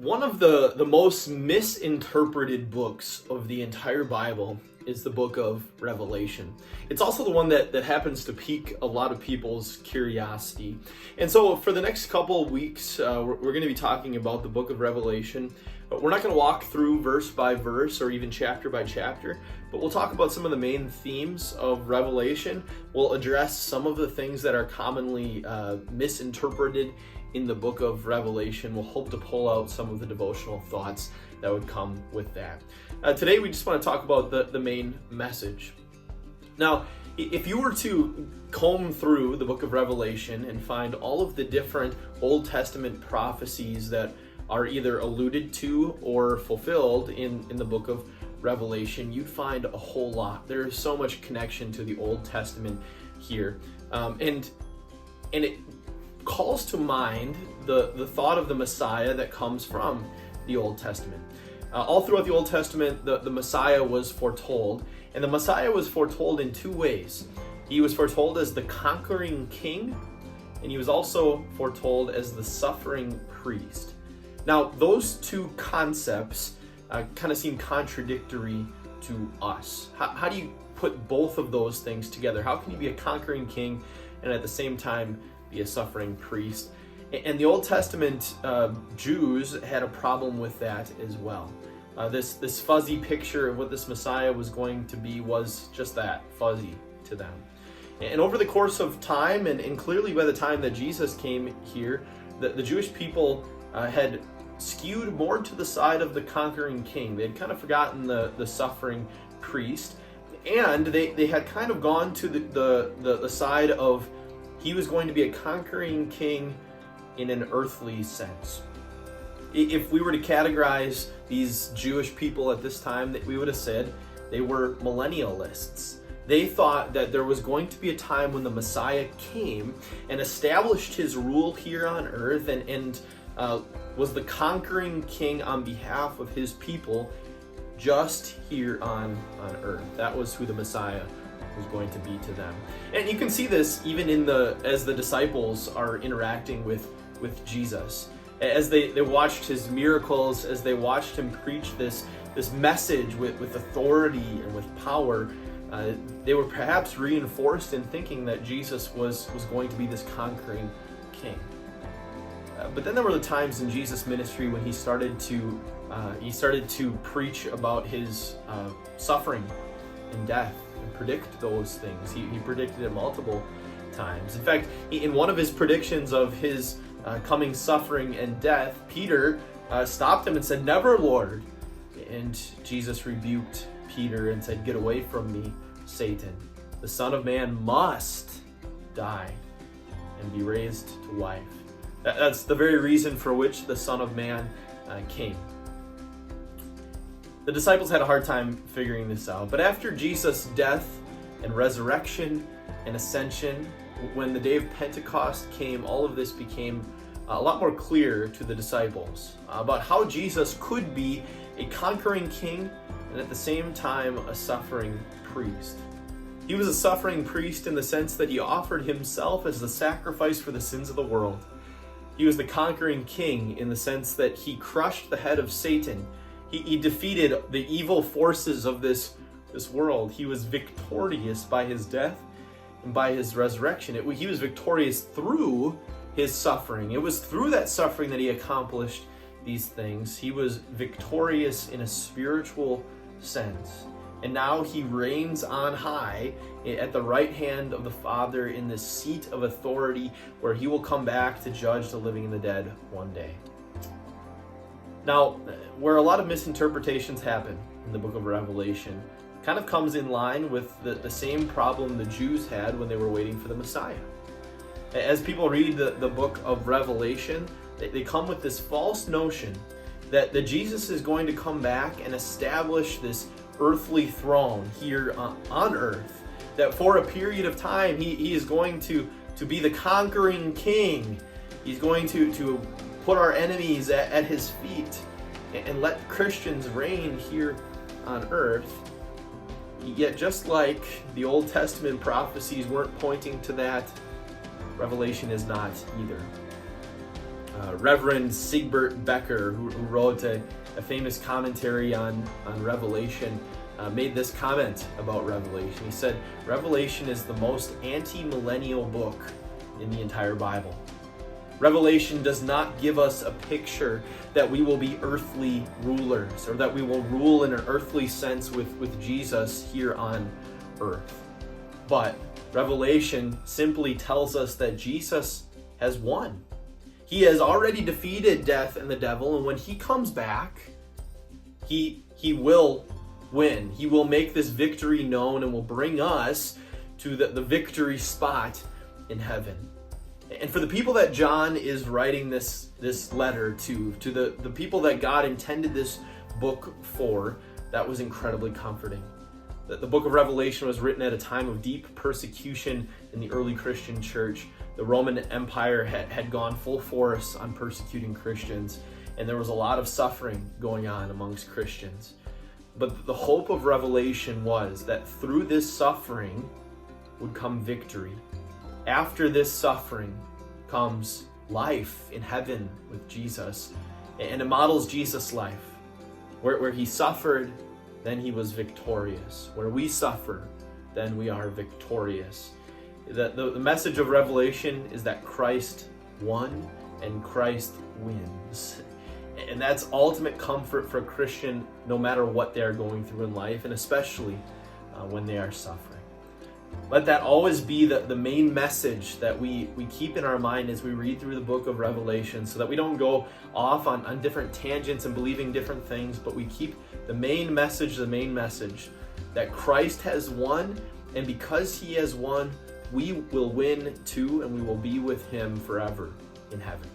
One of the most misinterpreted books of the entire Bible is the book of Revelation. It's also the one that happens to pique a lot of people's curiosity. And so for the next couple of weeks, we're going to be talking about the book of Revelation. But we're not going to walk through verse by verse or even chapter by chapter, but we'll talk about some of the main themes of Revelation. We'll address some of the things that are commonly misinterpreted in the book of Revelation. We'll hope to pull out some of the devotional thoughts that would come with that. Today we just want to talk about the main message. Now, if you were to comb through the book of Revelation and find all of the different Old Testament prophecies that are either alluded to or fulfilled in the book of Revelation, you'd find a whole lot. There is so much connection to the Old Testament here. And it calls to mind the thought of the Messiah that comes from the Old Testament. All throughout the Old Testament, the Messiah was foretold, and the Messiah was foretold in two ways. He was foretold as the conquering king, and he was also foretold as the suffering priest. Now, those two concepts kind of seem contradictory to us. How do you put both of those things together? How can you be a conquering king and at the same time be a suffering priest? And the Old Testament Jews had a problem with that as well. This fuzzy picture of what this Messiah was going to be was just that, fuzzy to them. And over the course of time, and clearly by the time that Jesus came here, the Jewish people had skewed more to the side of the conquering king. They had kind of forgotten the suffering priest, and they had kind of gone to the side of he was going to be a conquering king in an earthly sense. If we were to categorize these Jewish people at this time, that we would have said they were millennialists. They thought that there was going to be a time when the Messiah came and established his rule here on earth and was the conquering king on behalf of his people just here on earth. That was who the Messiah was going to be to them. And you can see this even as the disciples are interacting with Jesus. As they watched his miracles, as they watched him preach this message with authority and with power, they were perhaps reinforced in thinking that Jesus was going to be this conquering king. But then there were the times in Jesus' ministry when he started to preach about his suffering and death and predict those things. He predicted it multiple times. In fact, in one of his predictions of his coming suffering and death, Peter stopped him and said, "Never, Lord." And Jesus rebuked Peter and said, "Get away from me, Satan. The Son of Man must die and be raised to life." That's the very reason for which the Son of Man came. The disciples had a hard time figuring this out, but after Jesus' death and resurrection and ascension, when the day of Pentecost came, all of this became a lot more clear to the disciples about how Jesus could be a conquering king and at the same time a suffering priest. He was a suffering priest in the sense that he offered himself as the sacrifice for the sins of the world. He was the conquering king in the sense that he crushed the head of Satan. He defeated the evil forces of this world. He was victorious by his death and by his resurrection. He was victorious through his suffering. It was through that suffering that he accomplished these things. He was victorious in a spiritual sense. And now he reigns on high at the right hand of the Father in this seat of authority where he will come back to judge the living and the dead one day. Now, where a lot of misinterpretations happen in the book of Revelation kind of comes in line with the same problem the Jews had when they were waiting for the Messiah. As people read the book of Revelation, they come with this false notion that Jesus is going to come back and establish this earthly throne here on earth, that for a period of time he is going to be the conquering king. He's going to put our enemies at his feet and let Christians reign here on earth. Yet just like the Old Testament prophecies weren't pointing to that, Revelation is not either. Reverend Sigbert Becker, who wrote a famous commentary on Revelation, made this comment about Revelation. He said, Revelation is the most anti-millennial book in the entire Bible. Revelation does not give us a picture that we will be earthly rulers or that we will rule in an earthly sense with Jesus here on earth. But Revelation simply tells us that Jesus has won. He has already defeated death and the devil, and when he comes back, he will win. He will make this victory known and will bring us to the victory spot in heaven. And for the people that John is writing this letter to the people that God intended this book for, that was incredibly comforting. The book of Revelation was written at a time of deep persecution in the early Christian church. The Roman Empire had gone full force on persecuting Christians, and there was a lot of suffering going on amongst Christians. But the hope of Revelation was that through this suffering would come victory. After this suffering comes life in heaven with Jesus. And it models Jesus' life. Where he suffered, then he was victorious. Where we suffer, then we are victorious. The message of Revelation is that Christ won and Christ wins. And that's ultimate comfort for a Christian no matter what they are going through in life, and especially when they are suffering. Let that always be the main message that we keep in our mind as we read through the book of Revelation, so that we don't go off on different tangents and believing different things, but we keep the main message that Christ has won, and because he has won, we will win too, and we will be with him forever in heaven.